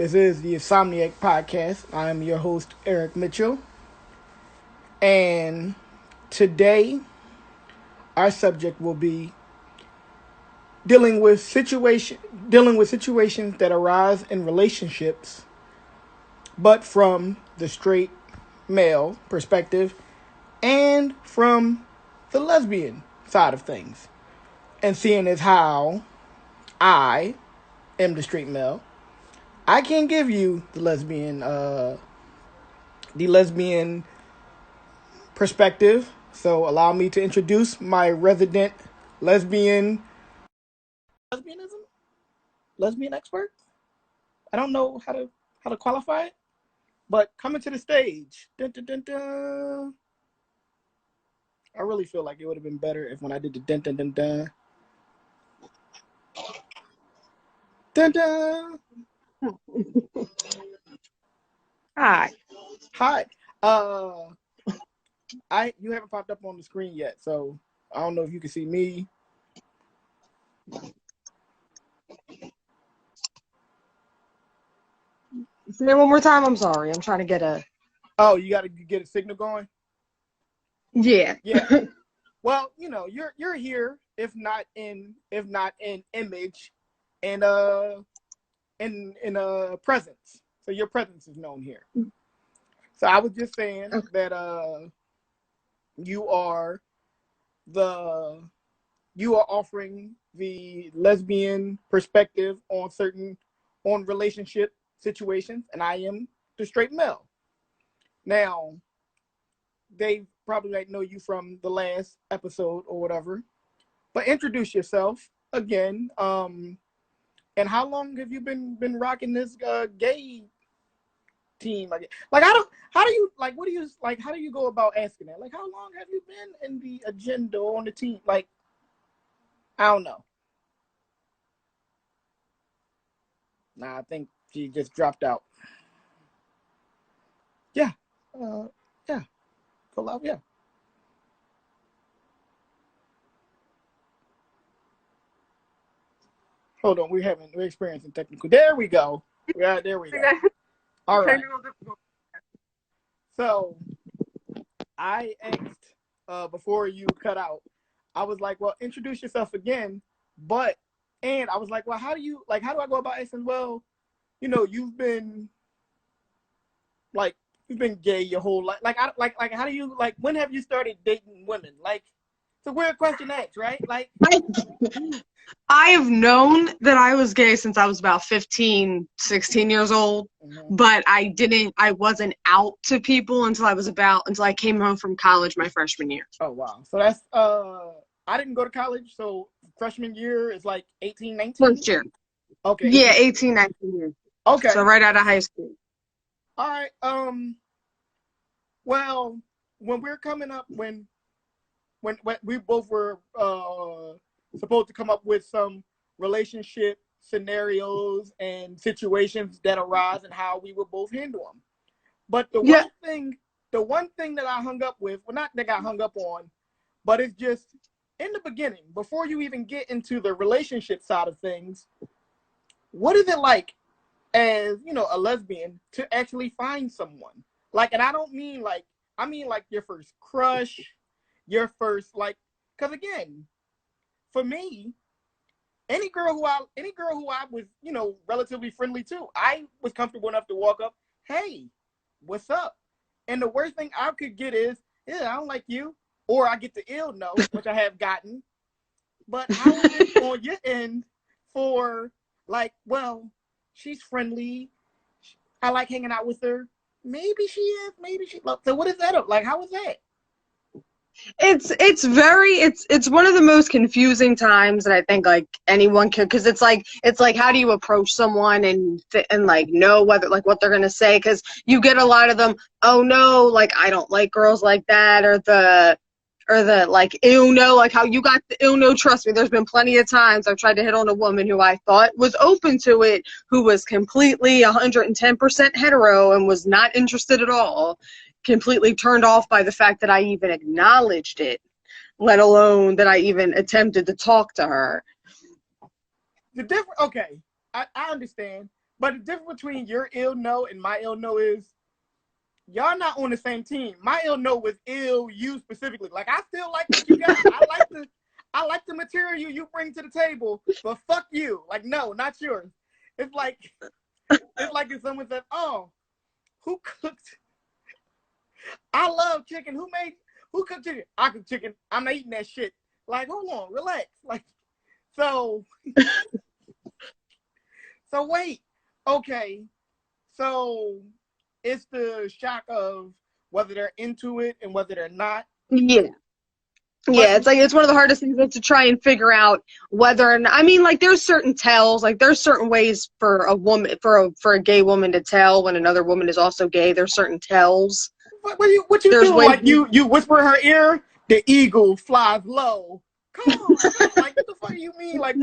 This is the Insomniac Podcast. I am your host, Eric Mitchell. And today, our subject will be dealing with situations that arise in relationships, but from the straight male perspective and from the lesbian side of things. And seeing as how I am the straight male, I can't give you the lesbian perspective. So allow me to introduce my resident lesbianism lesbian expert. I don't know how to qualify it, but coming to the stage. Dun, dun, dun, dun. I really feel like it would have been better if when I did the dun dun dun dun dun dun. Hi. Hi. You haven't popped up on the screen yet, so I don't know if you can see me. Say it one more time. I'm sorry. I'm trying to get a. Oh, you got to get a signal going. Yeah. Yeah. Well, you're here, if not in image, and in presence. So your presence is known here. So I was just saying that you are offering the lesbian perspective on relationship situations, and I am the straight male. Now, they probably might know you from the last episode or whatever, but introduce yourself again. And how long have you been rocking this gay team? How do you go about asking that? Like, how long have you been in the agenda on the team? Like, I don't know. Nah, I think she just dropped out. Yeah. Yeah. Pull out, yeah. Hold on, we're experiencing technical. There we go. Yeah, there we go. All right. So I asked before you cut out, I was like, well, introduce yourself again, and I was like, well, how do I go about asking? Well, you've been gay your whole life. How do you, when have you started dating women? Like, it's a weird question to ask, right? Like, I have known that I was gay since I was about 15, 16 years old, but I wasn't out to people until I came home from college my freshman year. Oh, wow. So that's, I didn't go to college, so freshman year is like 18, 19? First year. Okay. Yeah, 18, 19 years. Okay. So right out of high school. All right. Well, when we're coming up, when we both were supposed to come up with some relationship scenarios and situations that arise and how we would both handle them. But the one thing that I hung up with, well, not that I hung up on, but it's just in the beginning, before you even get into the relationship side of things, what is it like as, a lesbian to actually find someone? Like, and I don't mean I mean your first crush, your first, because again, for me, any girl who I was, relatively friendly to, I was comfortable enough to walk up, hey, what's up? And the worst thing I could get is, yeah, I don't like you. Or I get the ill no, which I have gotten. But how is it on your end for, well, she's friendly, I like hanging out with her. Maybe she is, maybe she. So what is that? Like, how is that? It's one of the most confusing times that I think anyone could, because it's like how do you approach someone and know whether what they're gonna say, because you get a lot of them, oh no, I don't like girls like that, or the ew no, how you got the ew no. Trust me, there's been plenty of times I've tried to hit on a woman who I thought was open to it, who was completely 110% hetero and was not interested at all, completely turned off by the fact that I even acknowledged it, let alone that I even attempted to talk to her. Okay, I understand. But the difference between your ill no and my ill no is y'all not on the same team. My ill no was ill you specifically. Like I still like what you got. I like the material you bring to the table, but fuck you. Like no, not yours. It's like if someone says, "Oh, who cooked? I love chicken. Who cooked chicken? I cook chicken. I'm not eating that shit." Like, hold on, relax. Like, so wait. Okay. So it's the shock of whether they're into it and whether they're not. Yeah. Yeah, it's one of the hardest things to try and figure out whether, and I mean, like there's certain tells, like there's certain ways for a woman, for a gay woman to tell when another woman is also gay. There's certain tells. What you do? Like you whisper in her ear, the eagle flies low. Come on, like what the fuck do you mean? Like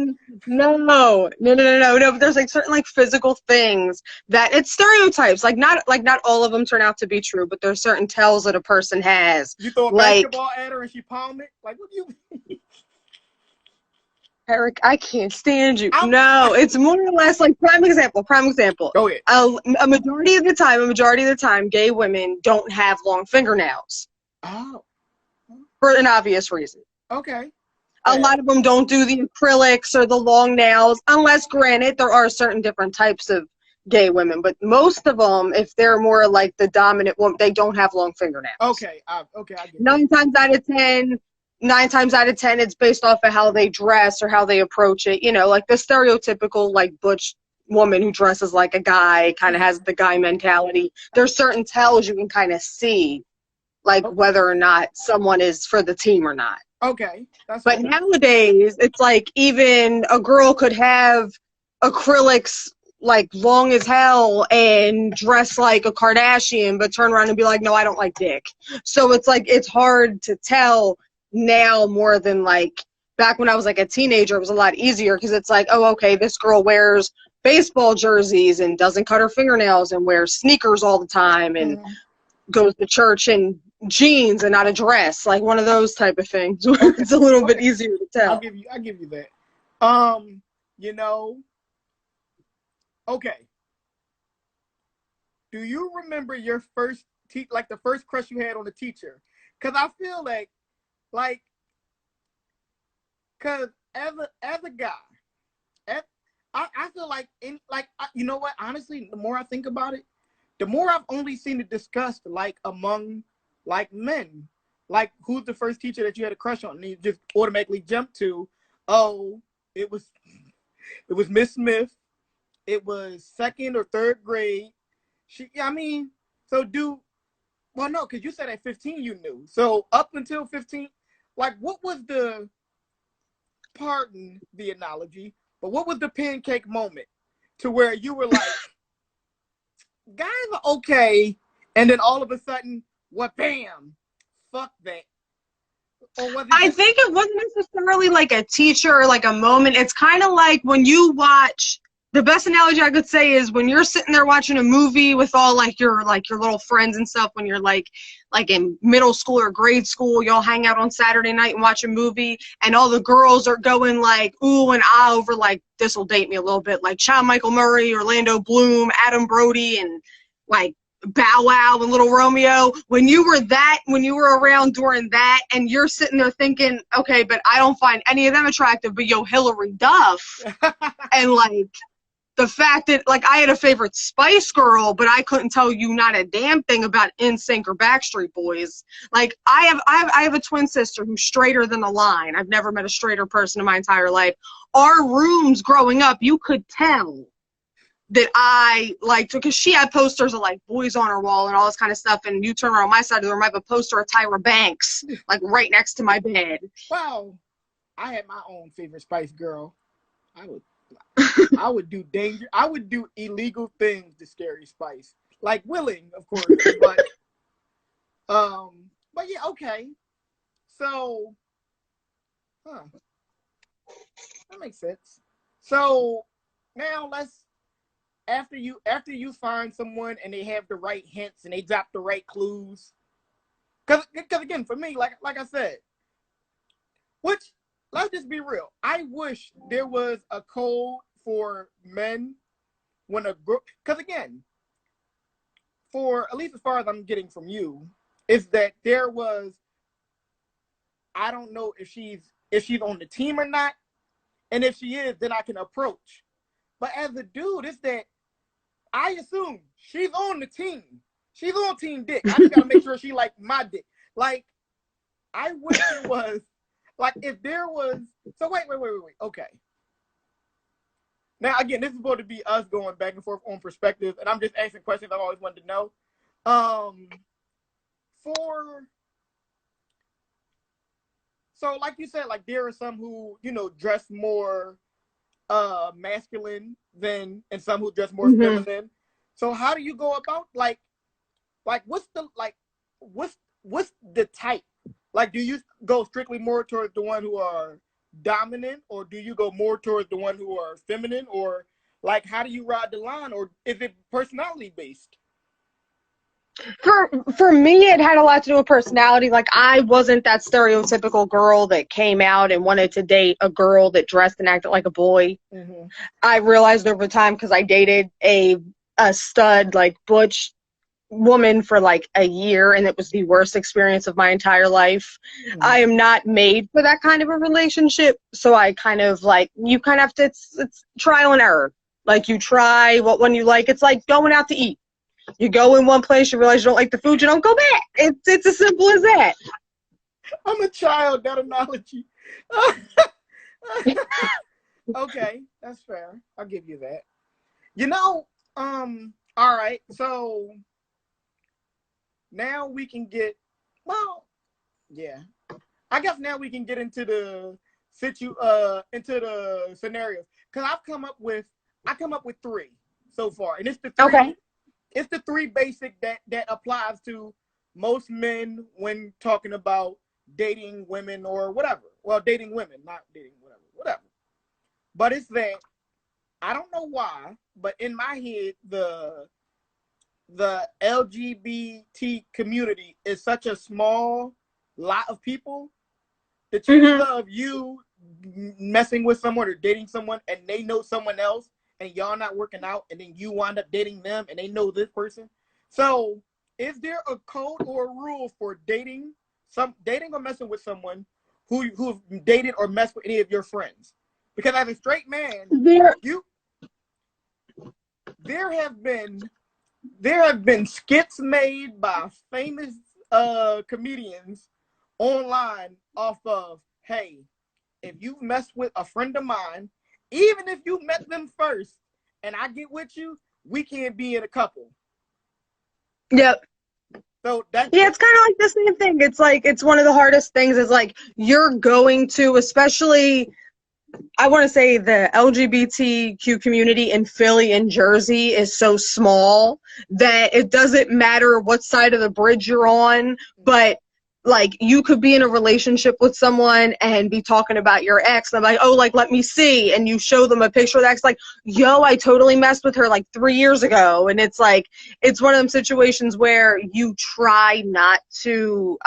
no. But there's like certain like physical things that it's stereotypes. Like not all of them turn out to be true, but there's certain tells that a person has. You throw a basketball at her and she palm it. Like what do you? Eric, I can't stand you. No, it's more or less like prime example. Go ahead. A majority of the time, gay women don't have long fingernails. Oh. For an obvious reason. Okay. A lot of them don't do the acrylics or the long nails, unless, granted, there are certain different types of gay women. But most of them, if they're more like the dominant woman, they don't have long fingernails. Okay. I get it. 9 times out of 10, it's based off of how they dress or how they approach it. You know, like the stereotypical, like, butch woman who dresses like a guy, kind of has the guy mentality. There's certain tells you can kind of see, like, whether or not someone is for the team or not. Okay. But nowadays, it's like even a girl could have acrylics like long as hell and dress like a Kardashian, but turn around and be like, no, I don't like dick. So it's like, it's hard to tell now more than like back when I was like a teenager. It was a lot easier because it's like, oh, okay, this girl wears baseball jerseys and doesn't cut her fingernails and wears sneakers all the time and goes to church and jeans and not a dress, like one of those type of things. It's a little bit easier to tell. I'll give you that. You know, okay. Do you remember your first like the first crush you had on a teacher? Because I feel like, because as a guy, I feel like you know what? Honestly, the more I think about it, the more I've only seen it discussed like among like men. Like who's the first teacher that you had a crush on? And you just automatically jump to, oh, it was Miss Smith. It was 2nd or 3rd grade. Well, no, because you said at 15 you knew. So up until 15, like what was pardon the analogy, but what was the pancake moment to where you were like, guys are okay, and then all of a sudden, what, bam, fuck that. I think it wasn't necessarily like a teacher or like a moment. It's kind of like when you watch, the best analogy I could say is when you're sitting there watching a movie with all like your little friends and stuff, when you're like in middle school or grade school, y'all hang out on Saturday night and watch a movie, and all the girls are going like ooh and ah over, like, this will date me a little bit, like Chad Michael Murray, Orlando Bloom, Adam Brody, and like Bow Wow and Little Romeo. When you were around during that, and you're sitting there thinking, okay, but I don't find any of them attractive, but yo, Hillary Duff. And like the fact that like I had a favorite Spice Girl, but I couldn't tell you not a damn thing about NSYNC or Backstreet Boys. Like I have a twin sister who's straighter than a line. I've never met a straighter person in my entire life. Our rooms growing up, you could tell that I liked, because she had posters of like boys on her wall and all this kind of stuff, and you turn around my side of the room, I have a poster of Tyra Banks like right next to my bed. Wow. I had my own favorite Spice Girl. I would do illegal things to Scary Spice. Like willing, of course. But yeah, okay. So that makes sense. So now after you find someone and they have the right hints and they drop the right clues. Cause again, for me, like I said, which, let's just be real. I wish there was a code for men when a girl, because again, for at least as far as I'm getting from you, is that there was, I don't know if she's on the team or not, and if she is, then I can approach. But as a dude, it's that I assume she's on the team. She's on Team Dick. I just gotta make sure she like my dick. Like, I wish it was like if there was. So wait. Okay. Now again, this is going to be us going back and forth on perspective, and I'm just asking questions I've always wanted to know. So like you said, like there are some who, you know, dress more masculine than, and some who dress more feminine. So how do you go about like what's the type? Like, do you go strictly more towards the one who are dominant, or do you go more towards the one who are feminine, or like how do you ride the line, or is it personality based? For me, it had a lot to do with personality. Like, I wasn't that stereotypical girl that came out and wanted to date a girl that dressed and acted like a boy. I realized over time, because I dated a stud, like, butch woman for like a year, and it was the worst experience of my entire life. I am not made for that kind of a relationship, so I kind of like, you kind of have to, it's trial and error. Like, you try what one you like. It's like going out to eat. You go in one place, you realize you don't like the food, you don't go back. It's as simple as that. I'm a child, that analogy. Okay, that's fair. I'll give you that. You know, all right, so now we can get, well, yeah. I guess now we can get into the scenarios. Because I come up with 3 so far. And it's the 3. Okay. It's the 3 basic that applies to most men when talking about dating women or whatever. Well, dating women, not dating whatever. But it's that, I don't know why, but in my head, the LGBT community is such a small lot of people. The chances of you messing with someone or dating someone and they know someone else and y'all not working out, and then you wind up dating them and they know this person. So is there a code or a rule for dating or messing with someone who've dated or messed with any of your friends? Because as a straight man, there have been skits made by famous comedians online off of, hey, if you mess with a friend of mine, even if you met them first and I get with you, we can't be in a couple. Yep. So that's, yeah, it's kind of like the same thing. It's like, it's one of the hardest things is like, you're going to, especially, I want to say the LGBTQ community in Philly and Jersey is so small that it doesn't matter what side of the bridge you're on, but like, you could be in a relationship with someone and be talking about your ex, and I'm like, oh, like, let me see, and you show them a picture of the ex, like, yo, I totally messed with her like 3 years ago. And it's like, it's one of them situations where you try not to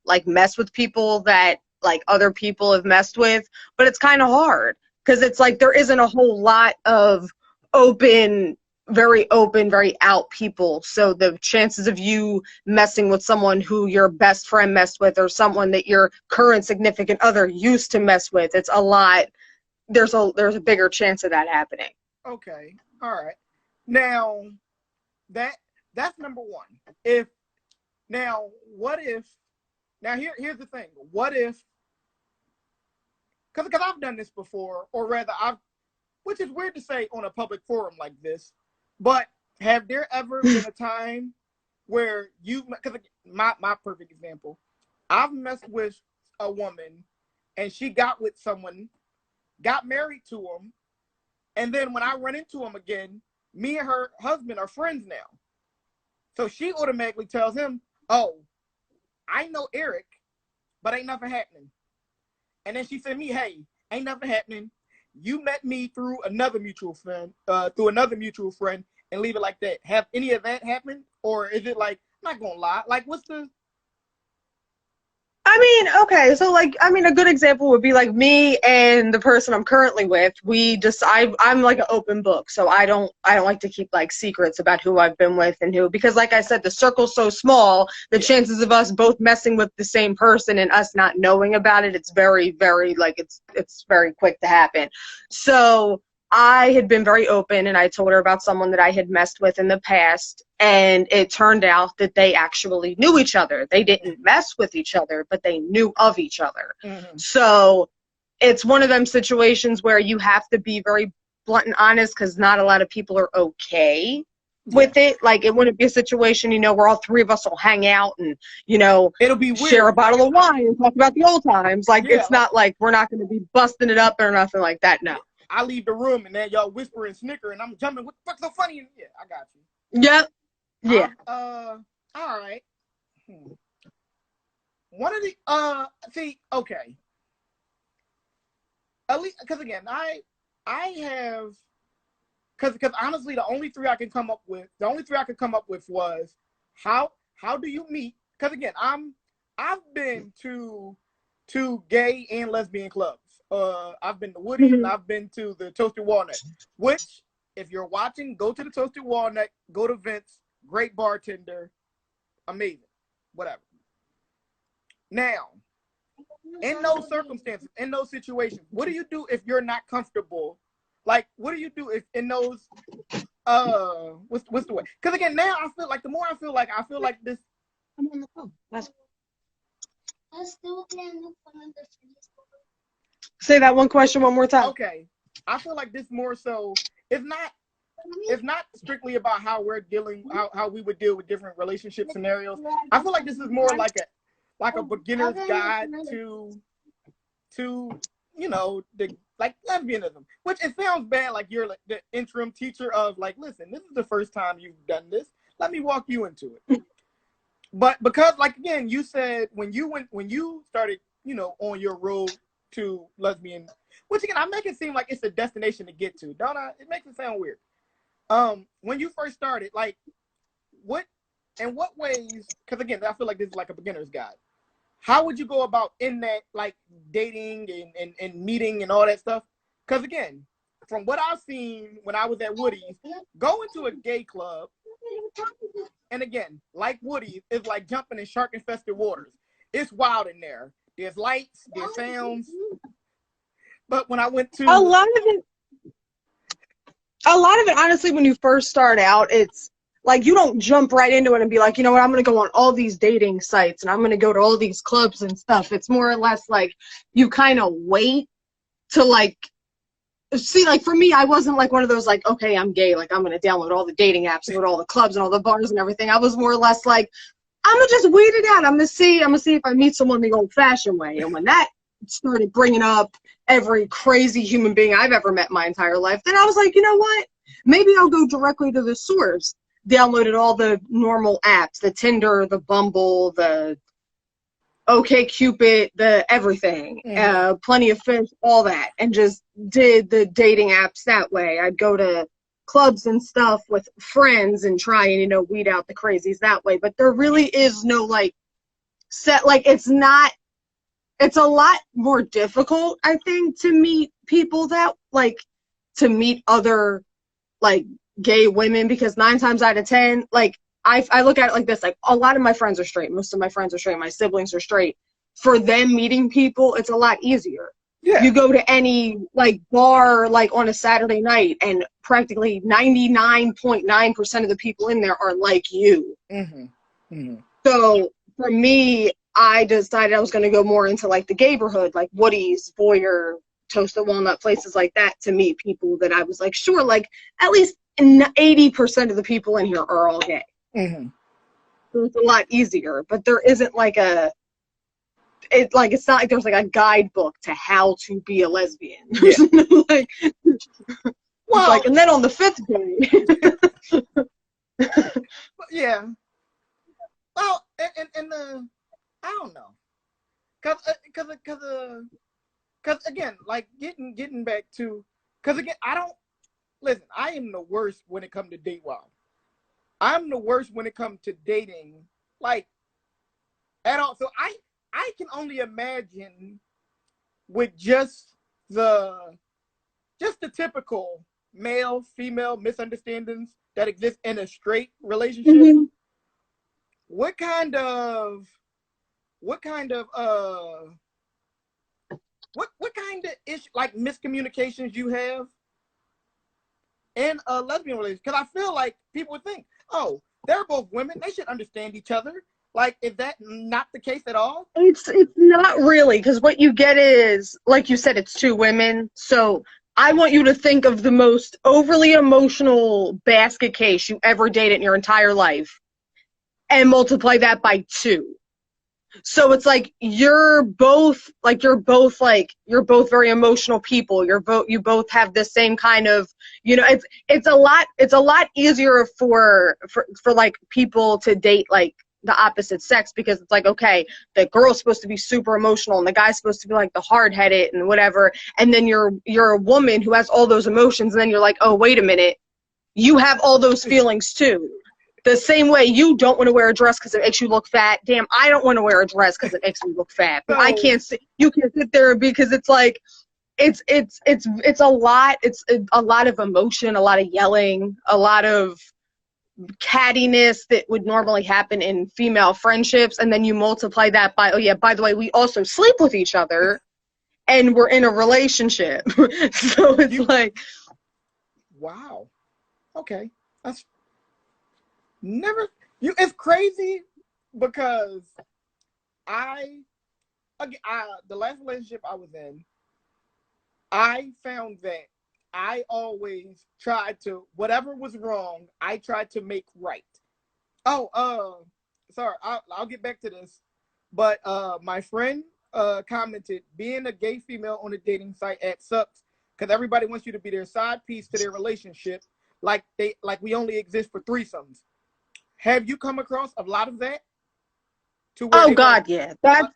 like mess with people that like other people have messed with, but it's kind of hard because it's like there isn't a whole lot of very open, very out people. So the chances of you messing with someone who your best friend messed with, or someone that your current significant other used to mess with, it's a lot. There's a bigger chance of that happening. Okay. All right. Now that's number one. Here's the thing. What if, because I've done this before, or rather which is weird to say on a public forum like this, but have there ever been a time where because my perfect example, I've messed with a woman and she got with someone, got married to him, and then when I run into him again, me and her husband are friends now. So she automatically tells him, oh, I know Eric, but ain't nothing happening. And then she said me, hey, ain't nothing happening. You met me through another mutual friend, and leave it like that. Have any of that happened? Or is it like, I'm not gonna lie, like what's the I mean, okay, so like, I mean, a good example would be like me and the person I'm currently with. I'm like an open book, so I don't like to keep like secrets about who I've been with and who, because like I said, the circle's so small, the chances of us both messing with the same person and us not knowing about it, it's very, very like it's very quick to happen. So I had been very open, and I told her about someone that I had messed with in the past, and it turned out that they actually knew each other. They didn't mess with each other, but they knew of each other. Mm-hmm. So it's one of them situations where you have to be very blunt and honest, because not a lot of people are okay with it. Like, it wouldn't be a situation, where all three of us will hang out and, It'll be weird. Share a bottle of wine and talk about the old times. Like, it's not like we're not going to be busting it up or nothing like that. No. I leave the room and then y'all whisper and snicker and I'm jumping. What the fuck's so funny? Yeah, I got you. Yep. Yeah. All right. One of the okay. At least, because again, I have, because honestly, the only three I could come up with was how do you meet? Because again, I've been to gay and lesbian clubs. I've been to Woody's and I've been to the Toasted Walnut, which, if you're watching, go to the Toasted Walnut, go to Vince, great bartender, amazing, whatever. Now, in those circumstances, in those situations, what do you do if you're not comfortable? Like, what do you do if in those, what's the way? Because again, now I feel like, the more I feel like this. I'm on the phone. Say that one question one more time. Okay. I feel like this more so, it's not strictly about how we're dealing, how we would deal with different relationship scenarios. I feel like this is more like a beginner's guide to like lesbianism, which it sounds bad, like you're like the interim teacher of like, listen, this is the first time you've done this. Let me walk you into it. But because, like, again, you said when you started, on your road to lesbian, which again, I make it seem like it's a destination to get to, don't I? It makes it sound weird. When you first started, like, in what ways, because again, I feel like this is like a beginner's guide. How would you go about in that, like, dating and meeting and all that stuff? Because again, from what I've seen when I was at Woody's, going to a gay club, and again, like Woody's, is like jumping in shark-infested waters. It's wild in there. There's lights, there's sounds. But when I went to a lot of it, honestly, when you first start out, it's like you don't jump right into it and be like, you know what, I'm going to go on all these dating sites and I'm going to go to all these clubs and stuff. It's more or less like you kind of wait to, like, see, like, for me, I wasn't like one of those, like, okay, I'm gay, like, I'm going to download all the dating apps and go to all the clubs and all the bars and everything. I was more or less like, I'm going to just wait it out. I'm going to see if I meet someone the old-fashioned way. And when that started bringing up every crazy human being I've ever met in my entire life, then I was like, you know what? Maybe I'll go directly to the source. Downloaded all the normal apps, the Tinder, the Bumble, the OkCupid, the everything, Plenty of Fish, all that, and just did the dating apps that way. I'd go to clubs and stuff with friends and try and, weed out the crazies that way. But there really is no, like, set, like, it's a lot more difficult, I think, to meet people that, like, to meet other, like, gay women, because 9 times out of 10, like, I look at it like this, like, a lot of my friends are straight. Most of my friends are straight. My siblings are straight. For them meeting people, it's a lot easier. Yeah. You go to any, like, bar, like, on a Saturday night, and practically 99.9% of the people in there are like you. Mm-hmm. Mm-hmm. So for me, I decided I was going to go more into, like, the gayborhood, like Woody's, Boyer, Toasted Walnut, places like that, to meet people that I was like, sure, like, at least 80% of the people in here are all gay. Mm-hmm. So it's a lot easier, but there isn't like it's not like there's like a guidebook to how to be a lesbian. Yeah. Like, well, like, and then on the 5th day. Yeah. Well, and I don't know, cause again, like, getting back to, cause again, I am the worst when it comes to date wild. I'm the worst when it comes to dating, like, at all. So I can only imagine with just the typical male female misunderstandings that exist in a straight relationship. Mm-hmm. What kind of ish like miscommunications you have in a lesbian relationship? Because I feel like people would think, oh, they're both women, they should understand each other. Like, is that not the case at all? It's not really, because what you get is, like you said, it's two women. So I want you to think of the most overly emotional basket case you ever dated in your entire life and multiply that by 2. So it's like you're both very emotional people. You both have the same kind of, it's a lot easier for like people to date like the opposite sex, because it's like, okay, the girl's supposed to be super emotional and the guy's supposed to be like the hard-headed and whatever, and then you're a woman who has all those emotions, and then you're like, oh, wait a minute, you have all those feelings too. The same way you don't want to wear a dress because it makes you look fat. Damn, I don't want to wear a dress because it makes me look fat. But I can't sit. You can sit there because it's like, it's a lot. It's a lot of emotion, a lot of yelling, a lot of cattiness that would normally happen in female friendships, and then you multiply that by, oh yeah, by the way, we also sleep with each other, and we're in a relationship. So it's like, wow, okay, that's. It's crazy because the last relationship I was in, I found that I always tried to, whatever was wrong, I tried to make right. Oh, sorry, I'll get back to this. But my friend commented, being a gay female on a dating site sucks because everybody wants you to be their side piece to their relationship, like we only exist for threesomes. Have you come across a lot of that? Oh God, yeah. That's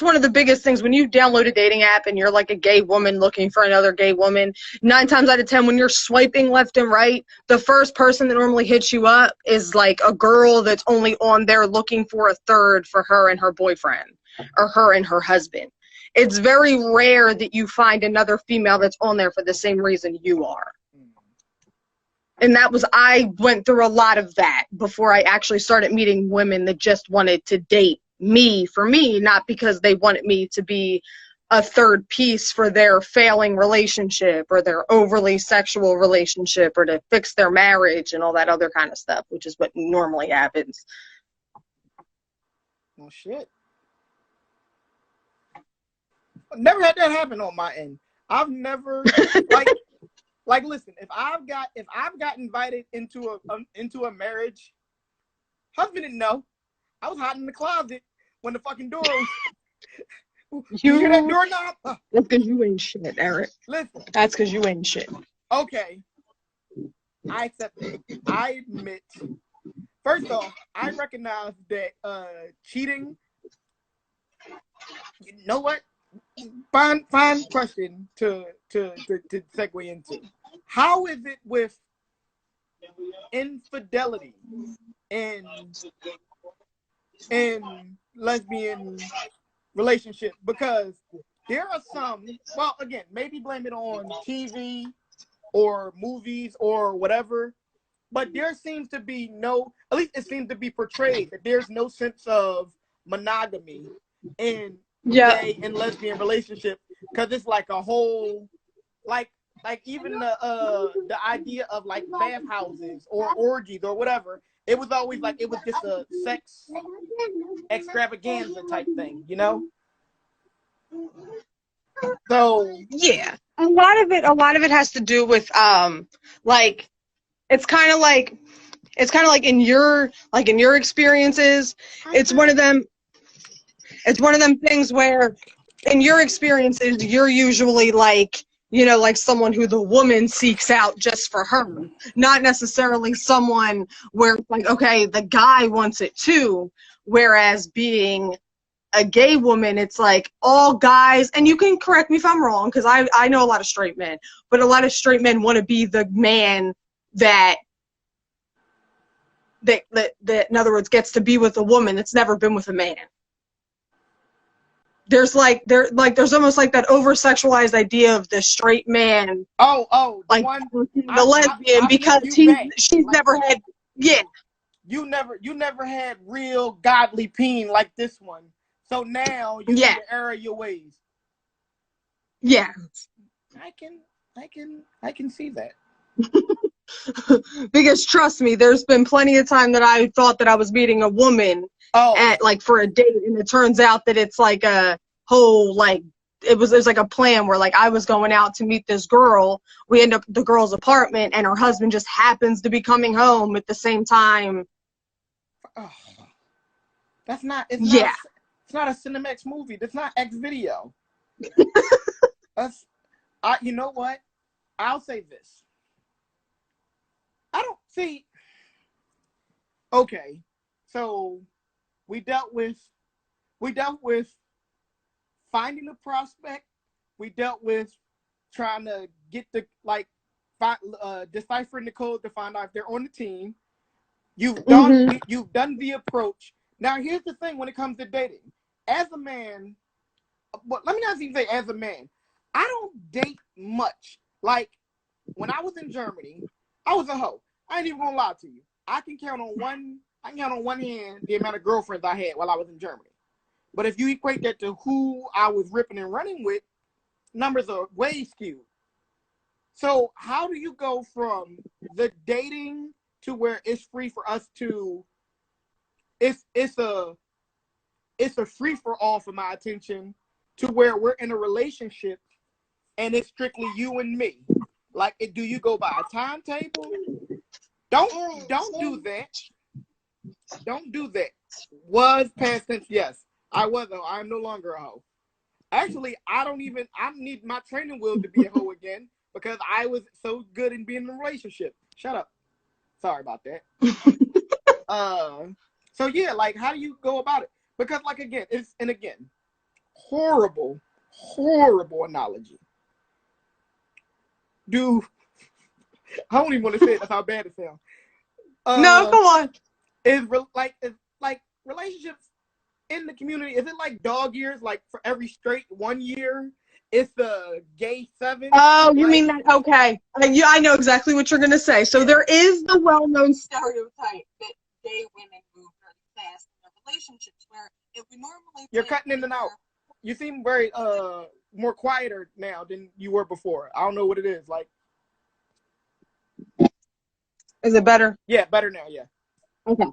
one of the biggest things. When you download a dating app and you're like a gay woman looking for another gay woman, 9 times out of 10, when you're swiping left and right, the first person that normally hits you up is like a girl that's only on there looking for a third for her and her boyfriend, or her and her husband. It's very rare that you find another female that's on there for the same reason you are. And I went through a lot of that before I actually started meeting women that just wanted to date me for me, not because they wanted me to be a third piece for their failing relationship or their overly sexual relationship or to fix their marriage and all that other kind of stuff, which is what normally happens. Well, shit. I've never had that happen on my end. I've never, like, listen, if I've got invited into a marriage, husband didn't know. I was hiding in the closet when the fucking door was. You hear that doorknob? That's because you ain't shit, Eric. Listen. That's because you ain't shit. Okay. I accept it. I admit. First off, I recognize that cheating. You know what? Fine question to segue into. How is it with infidelity in lesbian relationships? Because there are some, well, again, maybe blame it on TV or movies or whatever, but there seems to be at least it seems to be portrayed that there's no sense of monogamy in gay and lesbian relationship, because it's like a whole, like even the idea of like bathhouses or orgies or whatever, it was always like it was just a sex extravaganza type thing, you know? So yeah, a lot of it has to do with like it's kind of like in your experiences, it's one of them things where in your experiences you're usually like, like someone who the woman seeks out just for her, not necessarily someone where it's like, okay, the guy wants it too, whereas being a gay woman, it's like all guys, and you can correct me if I'm wrong, because I know a lot of straight men, but a lot of straight men want to be the man that that in other words gets to be with a woman that's never been with a man. There's there's almost like that over sexualized idea of the straight man. The one, the lesbian, because she's like, never had. Yeah. You never had real godly peen like this one. So now you need to err your ways. Yeah. I can see that. Because trust me, there's been plenty of time that I thought that I was meeting a woman at like for a date, and it turns out that it's like a whole like there's like a plan where like I was going out to meet this girl. We end up at the girl's apartment, and her husband just happens to be coming home at the same time. Oh, that's not. It's not a Cinemax movie. That's not X video. You know what? I'll say this. I don't see. Okay, so we dealt with finding a prospect. We dealt with trying to get deciphering the code to find out if they're on the team. You've done the approach. Now here's the thing: when it comes to dating, as a man, well, let me not even say as a man, I don't date much. Like when I was in Germany, I was a hoe. I ain't even gonna lie to you. I can count on one hand the amount of girlfriends I had while I was in Germany. But if you equate that to who I was ripping and running with, numbers are way skewed. So how do you go from the dating to where it's free for us to it's a free for all for my attention to where we're in a relationship and it's strictly you and me? Like, do you go by a timetable? Don't do that. Don't do that. Was past tense, yes. I was a hoe. I'm no longer a hoe. Actually, I need my training wheel to be a hoe again because I was so good in being in a relationship. Shut up. Sorry about that. So yeah, like how do you go about it? Because like again, horrible analogy. I don't even want to say it. That's how bad it sounds. No, come on. It's like relationships in the community. Is it like dog years? Like for every straight 1 year, it's the gay 7. Oh, you mean that? Okay. I know exactly what you're gonna say. So there is the well-known stereotype that gay women move very fast in their relationships, where if we normally you're cutting in and out. You seem very more quieter now than you were before. I don't know what it is. Like, is it better? Yeah, better now. Yeah. Okay.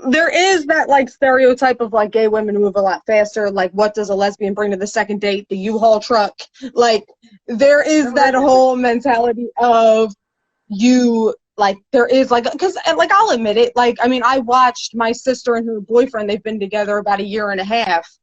There is that like stereotype of like gay women move a lot faster. Like, what does a lesbian bring to the second date? The U-Haul truck. Like, there is that whole mentality of you. Like, there is like, because like I'll admit it. Like, I mean, I watched my sister and her boyfriend. They've been together about 1.5 years,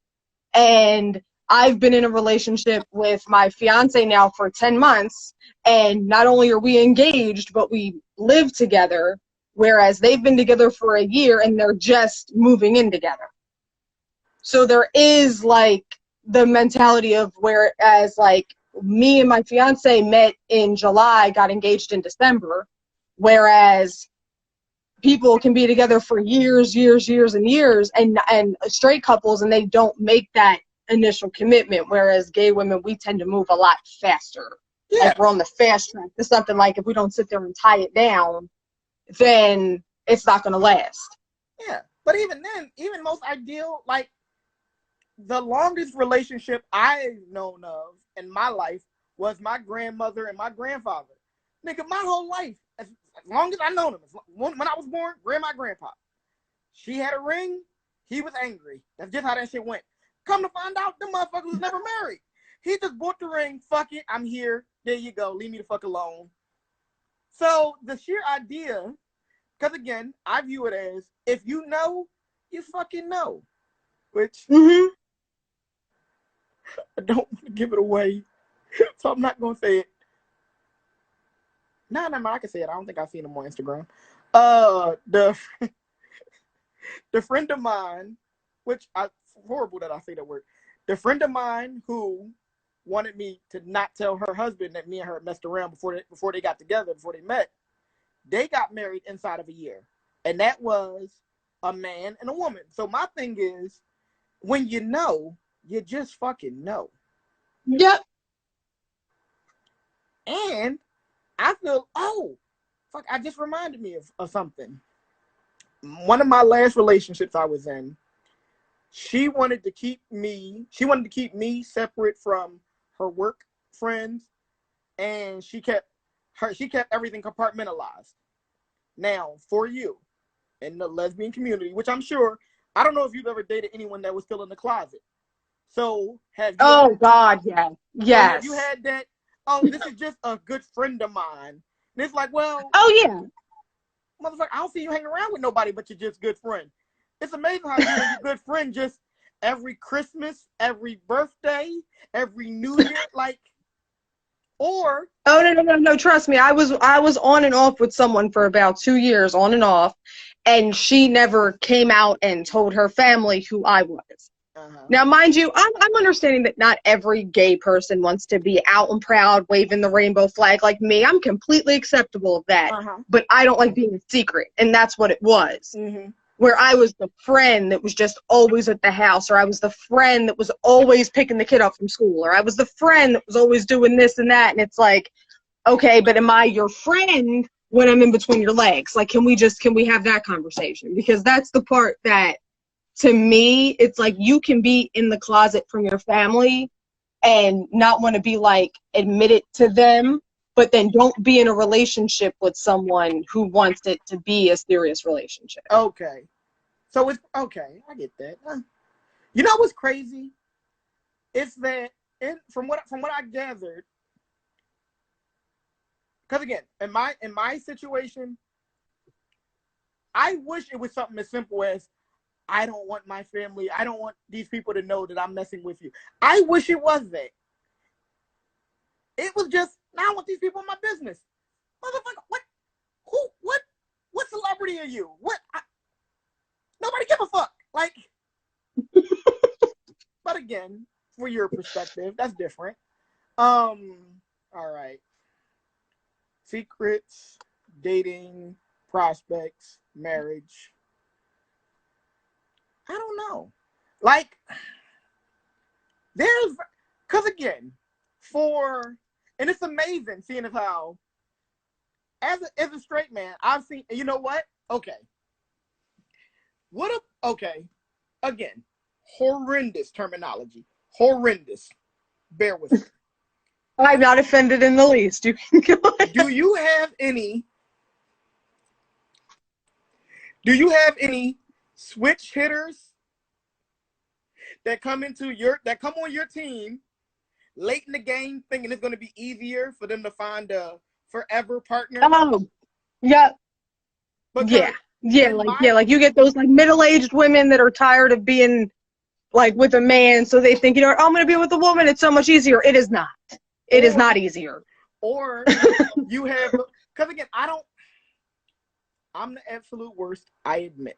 and I've been in a relationship with my fiance now for 10 months. And not only are we engaged, but we live together. Whereas they've been together for 1 year and they're just moving in together. So there is like the mentality of whereas like me and my fiance met in July, got engaged in December, whereas people can be together for years and years and straight couples and they don't make that initial commitment. Whereas gay women, we tend to move a lot faster. Yeah. Like we're on the fast track to something. Like if we don't sit there and tie it down, then it's not going to last. Yeah, but even then, even most ideal, like the longest relationship I've known of in my life was my grandmother and my grandfather. Nigga, my whole life, as long as I known them, when I was born, grandpa. She had a ring, he was angry. That's just how that shit went. Come to find out, the motherfucker was never married. He just bought the ring, fuck it, I'm here, there you go, leave me the fuck alone. So the sheer idea, because again, I view it as if you know, you fucking know. Which I don't want to give it away, so I'm not gonna say it. No, I can say it. I don't think I've seen him on Instagram. The friend of mine, horrible that I say that word. The friend of mine who wanted me to not tell her husband that me and her messed around before they got together, before they met. They got married inside of 1 year. and that was a man and a woman. So my thing is, when you know, you just fucking know. Yep. And I feel, oh, fuck, I just reminded me of something. One of my last relationships I was in, she wanted to keep me separate from her work friends, and she kept everything compartmentalized. Now, for you, in the lesbian community, which I'm sure, I don't know if you've ever dated anyone that was still in the closet. So have you? Oh God, yeah, yes. So have you yes. had that? Oh, this is just a good friend of mine. And it's like, well, Oh yeah. motherfucker, I don't see you hanging around with nobody but your just good friend. It's amazing how you and your good friend just every Christmas, every birthday, every New Year, like, or Oh no. Trust me, I was on and off with someone for about 2 years, on and off, and she never came out and told her family who I was. Now, mind you, I'm understanding that not every gay person wants to be out and proud, waving the rainbow flag like me. I'm completely acceptable of that, but I don't like being a secret, and that's what it was. Where I was the friend that was just always at the house, or I was the friend that was always picking the kid up from school, or I was the friend that was always doing this and that, and it's like, okay, but am I your friend when I'm in between your legs? Like, can we have that conversation? Because that's the part that, to me, it's like you can be in the closet from your family and not want to be like admitted to them, but then don't be in a relationship with someone who wants it to be a serious relationship. Okay. So it's okay. I get that. You know what's crazy? It's that from what I gathered, because again, in my situation, I wish it was something as simple as, I don't want my family, I don't want these people to know that I'm messing with you. I wish it was that. It was just, now I want these people in my business. Motherfucker, what? Who? What celebrity are you? What? Nobody give a fuck. Like, but again, for your perspective, that's different. All right. Secrets, dating, prospects, marriage. I don't know. Like, because again, and it's amazing seeing as how, as a straight man, I've seen, you know what? Okay. Again, horrendous terminology. Horrendous. Bear with me. I'm not offended in the least. You can go ahead. Do you have any switch hitters that come on your team late in the game, thinking it's going to be easier for them to find a forever partner? Oh, yeah. Like you get those like middle-aged women that are tired of being like with a man, so they think, I'm going to be with a woman, it's so much easier. It is not. It is not easier. Or you have, because again, I'm the absolute worst, I admit.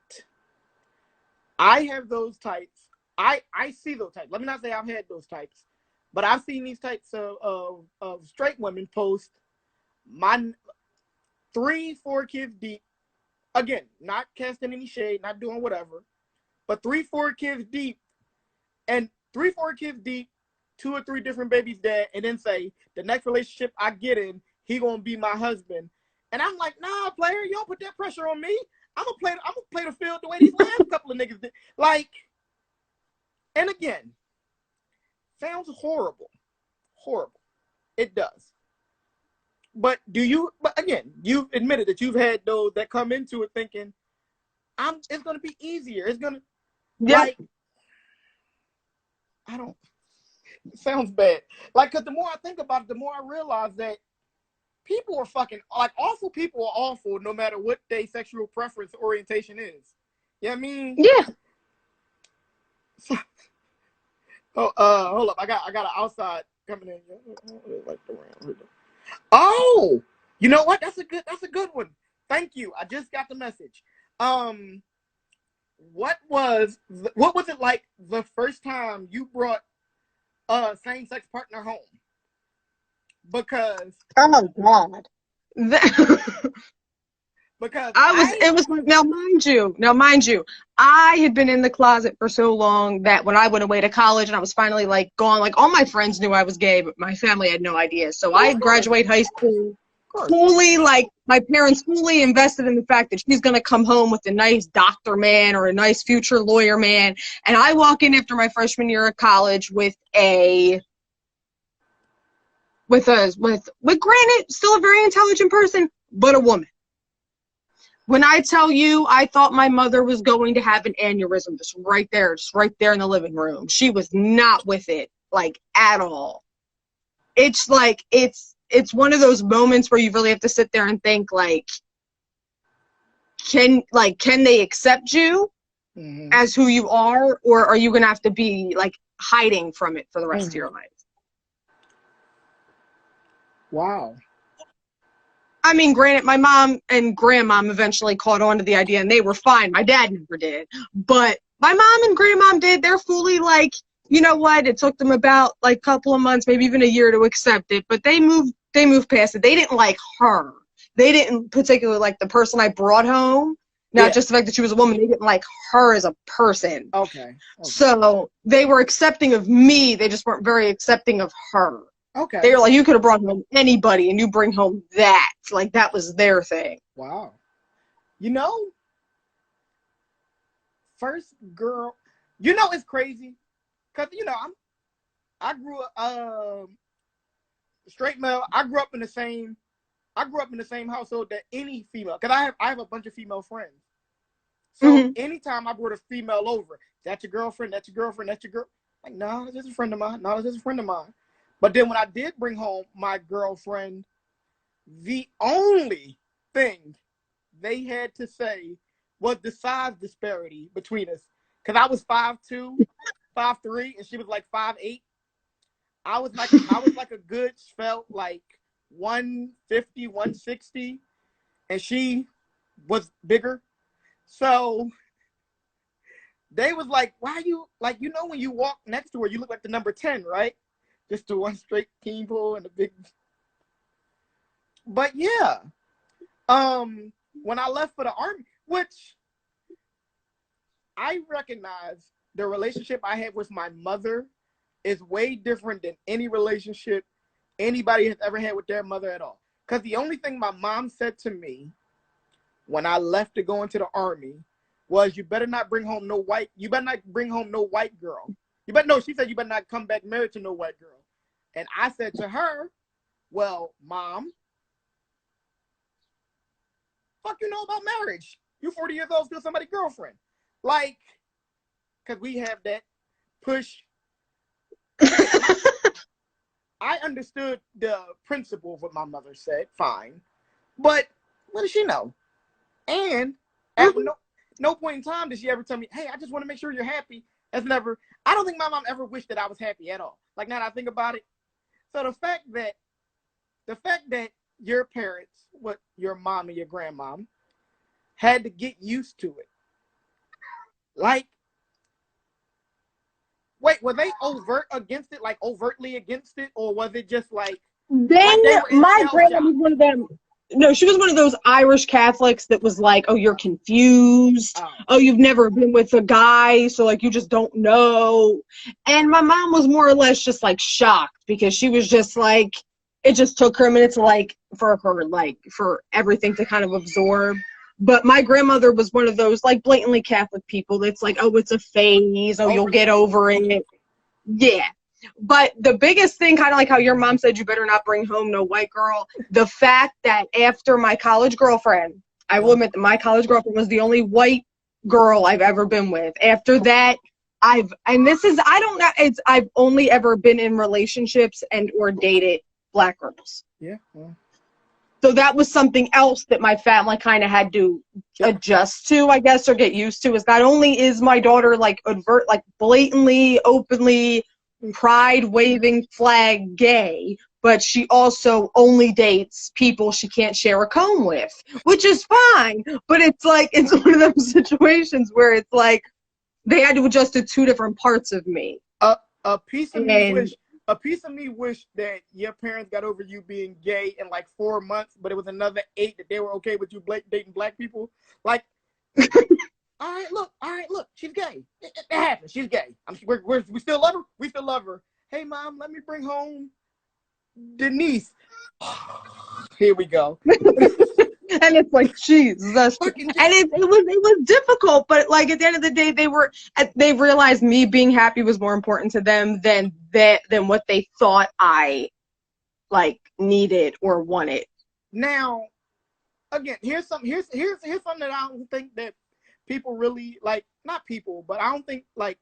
I have those types. I see those types. Let me not say I've had those types, but I've seen these types of straight women post my 3-4 kids deep. Again, not casting any shade, not doing whatever, but 3-4 kids deep, and 3-4 kids deep, 2 or 3 different babies dad, and then say the next relationship I get in, he gonna be my husband. And I'm like, nah, player, you don't put that pressure on me. I'm gonna play the field the way these last couple of niggas did. Like, and again, sounds horrible. Horrible. It does. But again, you've admitted that you've had those that come into it thinking, it's gonna be easier. It's gonna, like, it sounds bad. Like, because the more I think about it, the more I realize that people are fucking, like, awful people are awful no matter what their sexual preference orientation is. You know what I mean? Yeah. Hold up. I got an outside coming in. Oh, you know what? That's a good one. Thank you. I just got the message. What was it like the first time you brought a same-sex partner home? Because oh God, Because now mind you, I had been in the closet for so long that when I went away to college and I was finally like gone, like all my friends knew I was gay, but my family had no idea. So I graduated high school fully, like my parents fully invested in the fact that she's gonna come home with a nice doctor man or a nice future lawyer man. And I walk in after my freshman year of college with granted, still a very intelligent person, but a woman. When I tell you, I thought my mother was going to have an aneurysm just right there in the living room. She was not with it, like, at all. It's like, it's one of those moments where you really have to sit there and think, like, can they accept you as who you are, or are you going to have to be, like, hiding from it for the rest of your life? Wow. I mean, granted, my mom and grandmom eventually caught on to the idea, and they were fine. My dad never did. But my mom and grandmom did. They're fully like, you know what? It took them about, like, a couple of months, maybe even a year to accept it. But they moved past it. They didn't like her. They didn't particularly like the person I brought home. Not just the fact that she was a woman. They didn't like her as a person. Okay. So they were accepting of me. They just weren't very accepting of her. Okay. They were like, you could have brought home anybody, and you bring home that. Like, that was their thing. Wow. You know, first girl, you know, it's crazy. Because, you know, I grew up straight male. I grew up in the same household that any female, because I have a bunch of female friends. So anytime I brought a female over, that's your girlfriend, that's your girlfriend, that's your girl. Like, no, this is a friend of mine. No, this is a friend of mine. But then when I did bring home my girlfriend, the only thing they had to say was the size disparity between us. Because I was 5'2", 5'3", and she was like 5'8". I was like a good svelte, like 150, 160, and she was bigger. So they was like, why you, like, you know, when you walk next to her, you look like the number 10, right? Just the one straight team pole and the big. But yeah, when I left for the Army, which I recognize the relationship I had with my mother is way different than any relationship anybody has ever had with their mother at all. Because the only thing my mom said to me when I left to go into the Army was, you better not bring home no white girl. She said, you better not come back married to no white girl. And I said to her, well, Mom, fuck you know about marriage? You 40 years old, still somebody's girlfriend. Like, because we have that push. I understood the principle of what my mother said, fine. But what does she know? And at no point in time did she ever tell me, hey, I just want to make sure you're happy. I don't think my mom ever wished that I was happy at all. Like, now that I think about it. So the fact that your parents, what your mom and your grandmom, had to get used to it. Like, wait, were they overtly against it, or was it just like my grandma was one of them. No, she was one of those Irish Catholics that was like, oh, you're confused. Oh, you've never been with a guy, so, like, you just don't know. And my mom was more or less just, like, shocked, because she was just like, it just took her a minute to, like, for everything to kind of absorb. But my grandmother was one of those, like, blatantly Catholic people that's like, oh, it's a phase. Oh, you'll get over it. Yeah. But the biggest thing, kind of like how your mom said, you better not bring home no white girl, the fact that after my college girlfriend, I will admit that my college girlfriend was the only white girl I've ever been with. After that, I've only ever been in relationships and or dated black girls. Yeah. So that was something else that my family kind of had to adjust to, I guess, or get used to, is not only is my daughter, like, blatantly, openly, pride waving flag gay, but she also only dates people she can't share a comb with, which is fine. But it's like, it's one of those situations where it's like they had to adjust to two different parts of me. A piece of me a piece of me wished that your parents got over you being gay in like 4 months, but it was another 8 that they were okay with you dating black people. Like, all right, look, she's gay. It happens. She's gay. We still love her. We still love her. Hey, mom, let me bring home Denise. Here we go. And it's like, Jesus. And it was difficult, but like at the end of the day, they realized me being happy was more important to them than what they thought I like needed or wanted. Now, again, here's something that I don't think that people really like. Not people, but I don't think like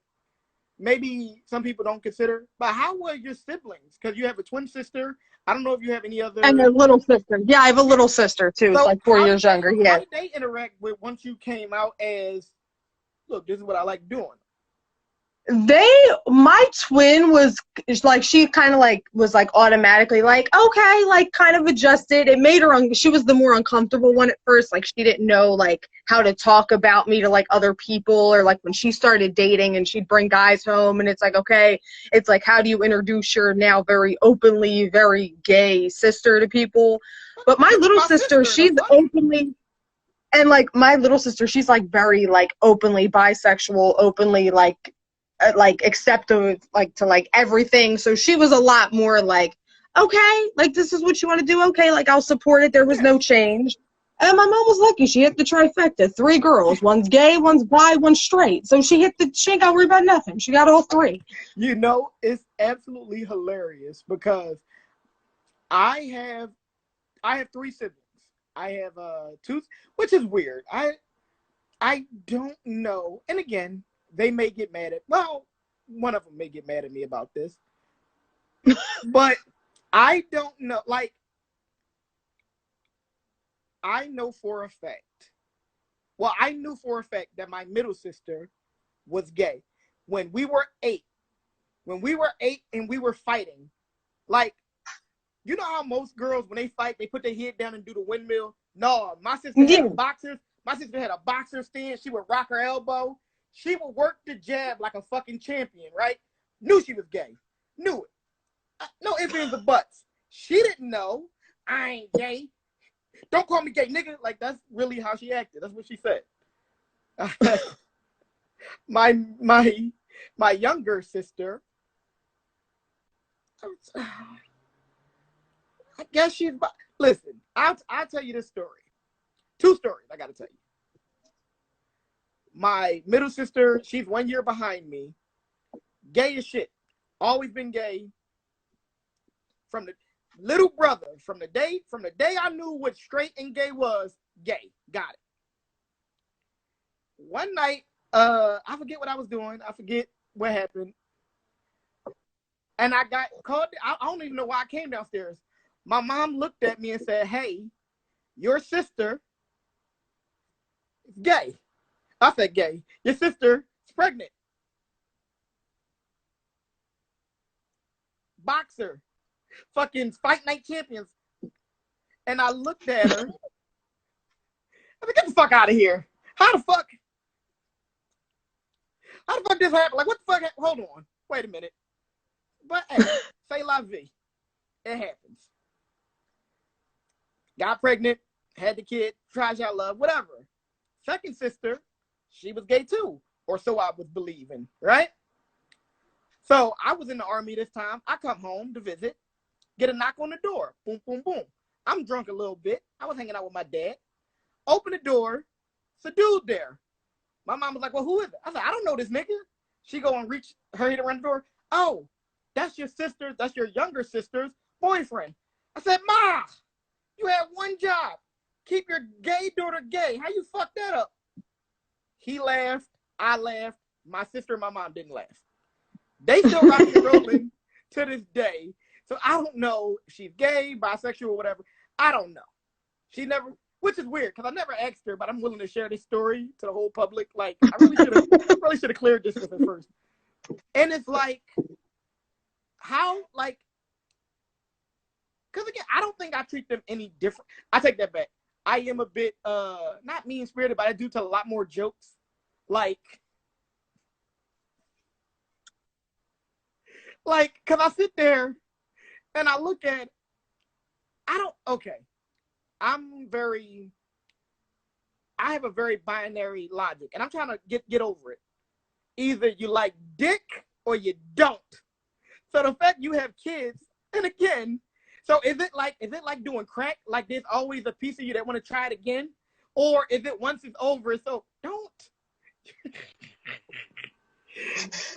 maybe some people don't consider. But how were your siblings? Because you have a twin sister. I don't know if you have any other. And a little sister. Yeah, I have a little sister too. So it's like 4 years younger. Yeah. How did they interact with once you came out as, look, this is what I like doing? My twin was like, she kind of like was like automatically like, okay, like kind of adjusted. It made her, she was the more uncomfortable one at first. Like she didn't know like how to talk about me to like other people, or like when she started dating and she'd bring guys home and it's like, okay, it's like, how do you introduce your now very openly, very gay sister to people? But my little sister, she's openly, and like my little sister, she's like very like openly bisexual, openly like acceptive like to like everything. So she was a lot more like, okay, like this is what you want to do, okay, like I'll support it. There was no change. And my mom was lucky. She hit the trifecta. 3 girls. One's gay, one's bi, one's straight. So she ain't got to worry about nothing. She got all 3. You know, it's absolutely hilarious because I have 3 siblings. I have 2, which is weird. I don't know. And again, they may get mad at, well, one of them may get mad at me about this. But I don't know. Like, I know for a fact. Well, I knew for a fact that my middle sister was gay. When we were 8 and we were fighting, like, you know how most girls, when they fight, they put their head down and do the windmill? No, my sister had boxers. My sister had a boxer stand. She would rock her elbow. She would work the jab like a fucking champion, right? Knew she was gay. Knew it. No ifs, ands, or buts. She didn't know. I ain't gay. Don't call me gay, nigga. Like, that's really how she acted. That's what she said. my younger sister, I guess she's, listen, I'll tell you this story. 2 stories I gotta tell you. My middle sister, she's 1 year behind me. Gay as shit. Always been gay. From the little brother, from the day I knew what straight and gay was, gay. Got it. One night, I forget what I was doing. I forget what happened. And I got called. I don't even know why I came downstairs. My mom looked at me and said, hey, your sister is gay. I said gay. Your sister is pregnant. Boxer. Fucking fight night champions. And I looked at her. I said, get the fuck out of here. How the fuck this happened? Like, what the fuck? Hold on. Wait a minute. But hey, say la vie. It happens. Got pregnant, had the kid, tried y'all love, whatever. Second sister, she was gay too, or so I was believing, right? So I was in the army this time. I come home to visit, get a knock on the door. Boom, boom, boom. I'm drunk a little bit. I was hanging out with my dad. Open the door. It's a dude there. My mom was like, well, who is it? I said, I don't know this nigga. She go and reach her head around the door. Oh, that's your sister. That's your younger sister's boyfriend. I said, Ma, you had one job. Keep your gay daughter gay. How you fuck that up? He laughed. I laughed. My sister and my mom didn't laugh. They still rocking and rolling to this day. So I don't know if she's gay, bisexual, or whatever. I don't know. She never, which is weird because I never asked her, but I'm willing to share this story to the whole public. Like, I really should have cleared this with her first. And it's like, how, like, because again, I don't think I treat them any different. I take that back. I am a bit, not mean-spirited, but I do tell a lot more jokes. Like Like, cause I sit there and I look at, okay, I have a very binary logic, and I'm trying to get over it. Either you like dick or you don't. So the fact you have kids, and again, so is it like doing crack? Like there's always a piece of you that want to try it again? Or is it once it's over, so don't?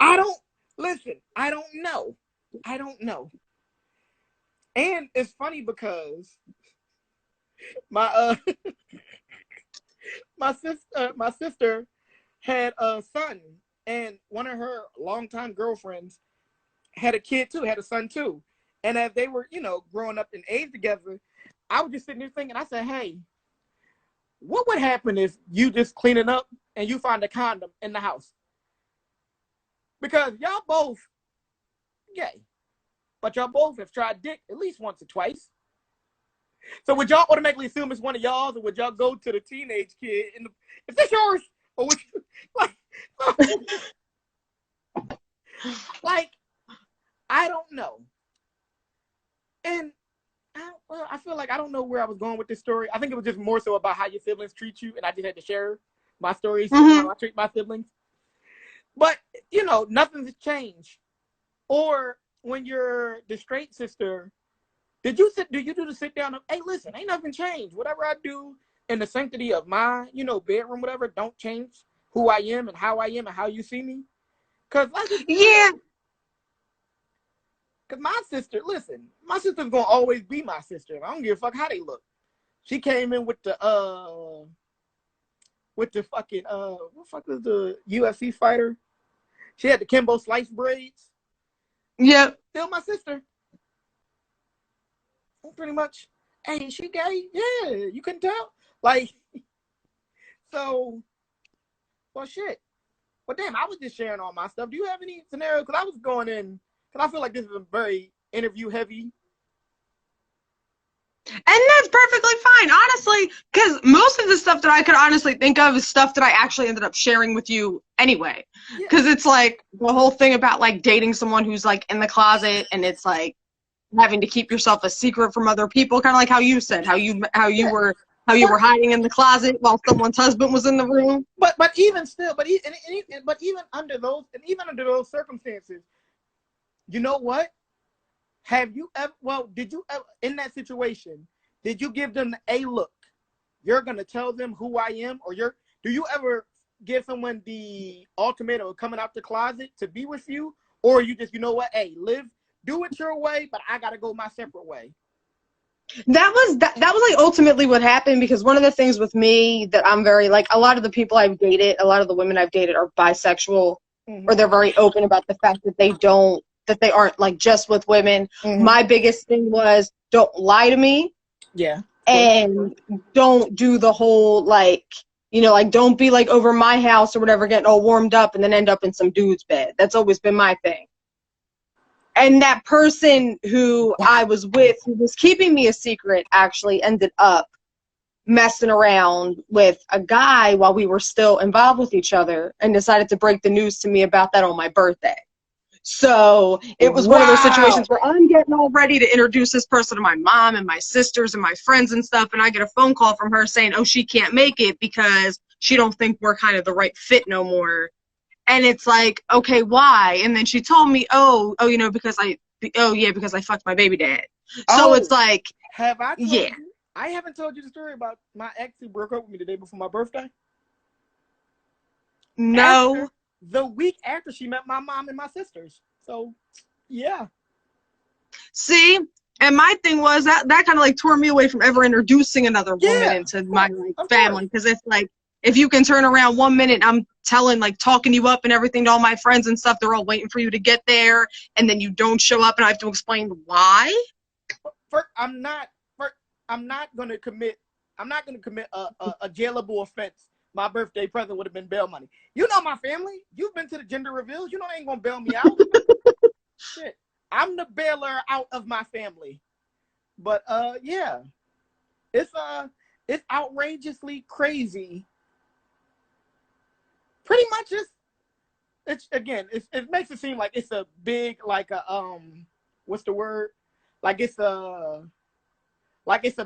I don't know. I don't know. And it's funny because my my sister had a son, and one of her longtime girlfriends had a kid too, had a son too. And as they were, growing up in age together, I was just sitting there thinking, I said, hey, what would happen if you just cleaning up and you find a condom in the house? Because y'all both gay, but y'all both have tried dick at least once or twice. So would y'all automatically assume it's one of y'all's, or would y'all go to the teenage kid and is this yours? Or would you, like, I don't know. And I feel like I don't know where I was going with this story. I think it was just more so about how your siblings treat you, and I just had to share my stories, how I treat my siblings. But, nothing's changed. Or when you're the straight sister, do you do the sit down of, hey, listen, ain't nothing changed. Whatever I do in the sanctity of my, bedroom, whatever, don't change who I am and how you see me. Because my sister's going to always be my sister. I don't give a fuck how they look. She came in with the fucking, what the fuck is the UFC fighter? She had the Kimbo Slice braids. Yep. Still my sister. Pretty much. Hey, is she gay? Yeah, you can tell. Like, so, well, shit. Well, damn, I was just sharing all my stuff. Do you have any scenarios? Because I was going in, because I feel like this is a very interview heavy. And that's perfectly fine, honestly, because most of the stuff that I could honestly think of is stuff that I actually ended up sharing with you anyway. Because it's like the whole thing about like dating someone who's like in the closet, and it's like having to keep yourself a secret from other people, kind of like how you said, how you were hiding in the closet while someone's husband was in the room. But even still, even under those circumstances, you know what? Did you ever, in that situation, did you give them a look? You're going to tell them who I am, or do you ever give someone the ultimatum of coming out the closet to be with you? Or you just, you know what? Hey, do it your way, but I got to go my separate way. That was like ultimately what happened, because one of the things with me that I'm very, like, a lot of the people I've dated, a lot of the women I've dated are bisexual, or they're very open about the fact that they aren't like just with women. My biggest thing was, don't lie to me. Yeah. And don't do the whole, like, like, don't be like over my house or whatever, getting all warmed up and then end up in some dude's bed. That's always been my thing. And that person who I was with, who was keeping me a secret, actually ended up messing around with a guy while we were still involved with each other, and decided to break the news to me about that on my birthday. So it was one of those situations where I'm getting all ready to introduce this person to my mom and my sisters and my friends and stuff, and I get a phone call from her saying, oh, she can't make it because she don't think we're kind of the right fit no more. And it's like, okay, why? And then she told me, because I fucked my baby dad. So it's like, have I told you? I haven't told you the story about my ex who broke up with me the day before my birthday. No. The week after she met my mom and my sisters. So, yeah. See, and my thing was that kind of like tore me away from ever introducing another woman into my family, because it's like, if you can turn around 1 minute, I'm talking you up and everything to all my friends and stuff, they're all waiting for you to get there, and then you don't show up and I have to explain why. I'm not going to commit a jailable offense. My birthday present would have been bail money. You know my family. You've been to the gender reveals. You know they ain't gonna bail me out. Shit, I'm the bailer out of my family. But yeah, it's outrageously crazy. Pretty much just it makes it seem like it's a big, like a what's the word? Like it's a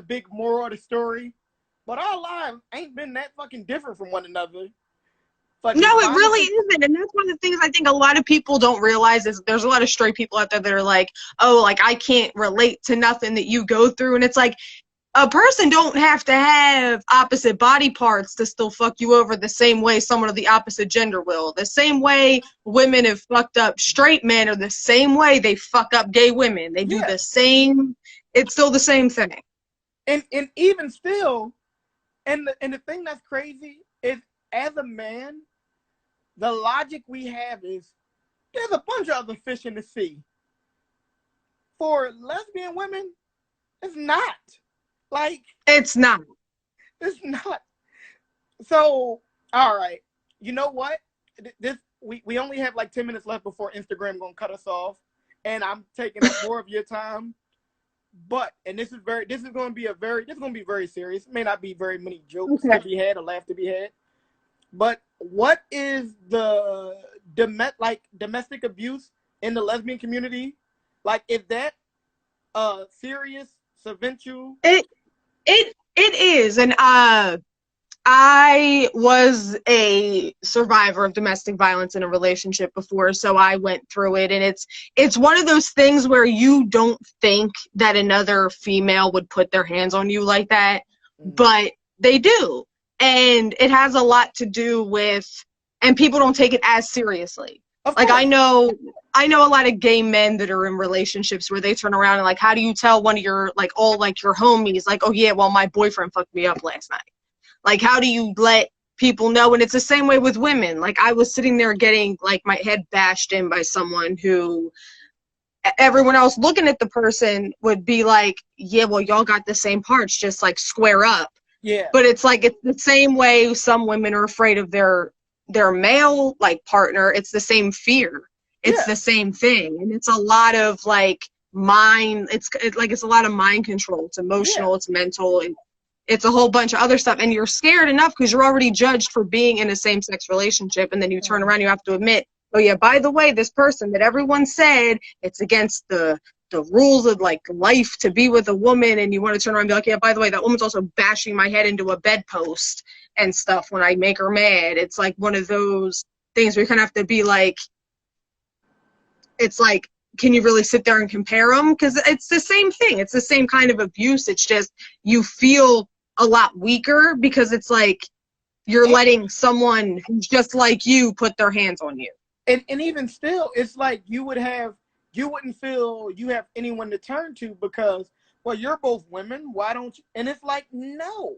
big moral of the story. But our lives ain't been that fucking different from one another. No, it really isn't. And that's one of the things I think a lot of people don't realize is there's a lot of straight people out there that are like, oh, like, I can't relate to nothing that you go through. And it's like, a person don't have to have opposite body parts to still fuck you over the same way someone of the opposite gender will. The same way women have fucked up straight men, or the same way they fuck up gay women. They do the same. It's still the same thing. And even still, and the thing that's crazy is, as a man, the logic we have is there's a bunch of other fish in the sea. For lesbian women, it's not. Like, it's not. It's not. So, all right. You know what? We only have like 10 minutes left before Instagram gonna cut us off, and I'm taking up more of your time. But this is gonna be very serious. It may not be very many jokes to be had or laugh to be had. But what is the domestic abuse in the lesbian community? Like, is that serious, sevential? It is, and I was a survivor of domestic violence in a relationship before, so I went through it, and it's one of those things where you don't think that another female would put their hands on you like that, but they do. And it has a lot to do with, and people don't take it as seriously. Like, I know a lot of gay men that are in relationships where they turn around and like, how do you tell one of your, like, all like your homies, like, oh yeah, well, my boyfriend fucked me up last night. Like, how do you let people know? And it's the same way with women. Like, I was sitting there getting like my head bashed in by someone who everyone else looking at the person would be like, yeah, well, y'all got the same parts, just like square up. Yeah. But it's like, it's the same way some women are afraid of their male like partner. It's the same fear. It's the same thing. And it's a lot of like it's a lot of mind control. It's emotional, it's mental, and it's a whole bunch of other stuff. And you're scared enough because you're already judged for being in a same-sex relationship, and then you turn around, you have to admit, oh yeah, by the way, this person that everyone said it's against the rules of like life to be with a woman, and you want to turn around and be like, yeah, by the way, that woman's also bashing my head into a bedpost and stuff when I make her mad. It's like one of those things where you kind of have to be like, it's like, can you really sit there and compare them? Because it's the same thing. It's the same kind of abuse. It's just you feel a lot weaker because it's like you're letting someone who's just like you put their hands on you. And even still, it's like you wouldn't feel you have anyone to turn to because, well, you're both women. Why don't you? And it's like, no.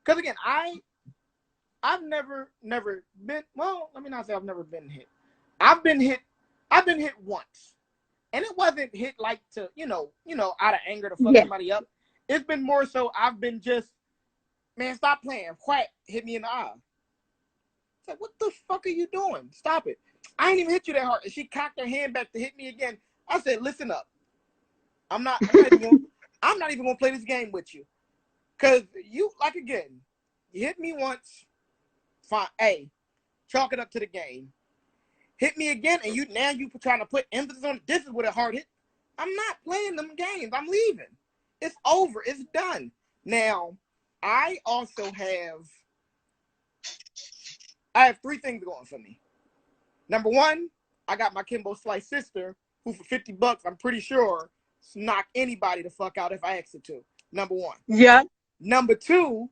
Because again, I've never been, well, let me not say I've never been hit. I've been hit once. And it wasn't hit like to, out of anger to fuck somebody up. It's been more so I've been just, man, stop playing. Whack, hit me in the eye. It's like, what the fuck are you doing? Stop it. I ain't even hit you that hard. And she cocked her hand back to hit me again. I said, listen up. I'm not even gonna play this game with you. Cause you, like, again, you hit me once, fine. Hey, chalk it up to the game. Hit me again, and you trying to put emphasis on this is what a hard hit. I'm not playing them games. I'm leaving. It's over. It's done. Now, I also have three things going for me. Number one, I got my Kimbo Slice sister, who for $50, I'm pretty sure, knock anybody the fuck out if I ask her to. Number one. Yeah. Number two,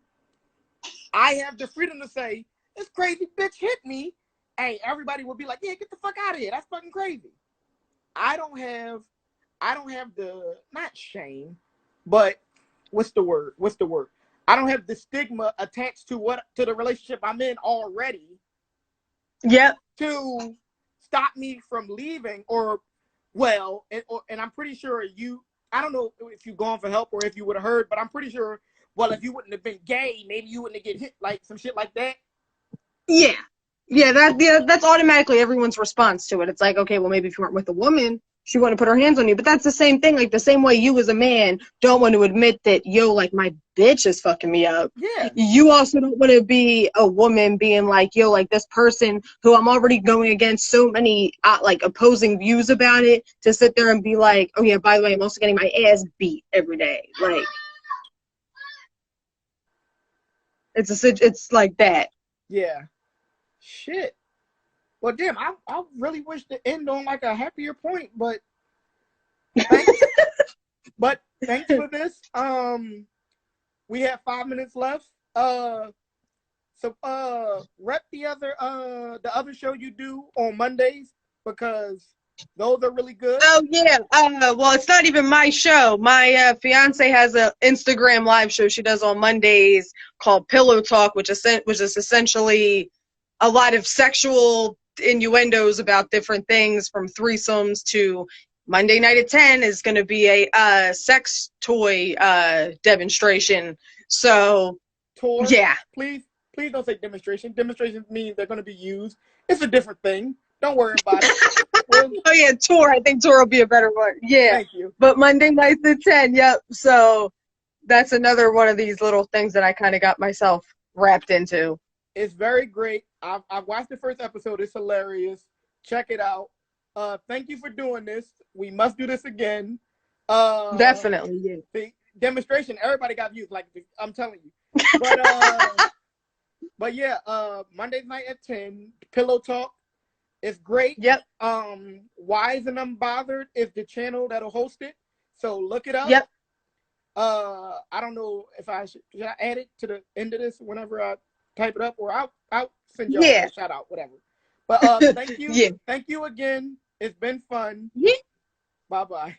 I have the freedom to say, this crazy bitch hit me. Hey, everybody will be like, yeah, get the fuck out of here. That's fucking crazy. I don't have the, not shame, but what's the word? I don't have the stigma attached to the relationship I'm in already. Yep. To stop me from leaving, and I'm pretty sure I don't know if you've gone for help or if you would have heard, but I'm pretty sure, well, if you wouldn't have been gay, maybe you wouldn't have get hit, like some shit like that. Yeah. Yeah, that's automatically everyone's response to it. It's like, okay, well, maybe if you weren't with a woman, she want to put her hands on you. But that's the same thing. Like the same way you as a man don't want to admit that, yo, like my bitch is fucking me up. Yeah. You also don't want to be a woman being like, yo, like this person who I'm already going against so many like opposing views about it, to sit there and be like, oh yeah, by the way, I'm also getting my ass beat every day. Like it's like that. Yeah. Shit. Well, damn, I really wish to end on like a happier point, but thanks. But thanks for this. We have 5 minutes left. So rep the other show you do on Mondays, because those are really good. Oh yeah. Well, it's not even my show. My fiance has an Instagram live show she does on Mondays called Pillow Talk, which is essentially a lot of sexual innuendos about different things, from threesomes to Monday night at 10 is going to be a sex toy demonstration. So Tour. yeah. Please don't say demonstration. Demonstration means they're going to be used. It's a different thing. Don't worry about it. Oh yeah, tour. I think tour will be a better word. Yeah. Thank you. But Monday nights at 10. Yep. So that's another one of these little things that I kind of got myself wrapped into. It's very great. I've watched the first episode. It's hilarious. Check it out. Thank you for doing this. We must do this again. Definitely, yeah. The demonstration, everybody got views, like I'm telling you. But yeah, Monday night at 10, Pillow Talk. It's great. Yep. Wise and Unbothered is the channel that'll host it. So look it up. Yep. I don't know if should I add it to the end of this whenever I type it up, or I'll send you a shout out, whatever. But thank you. Yeah. Thank you again. It's been fun. Yeah. Bye-bye.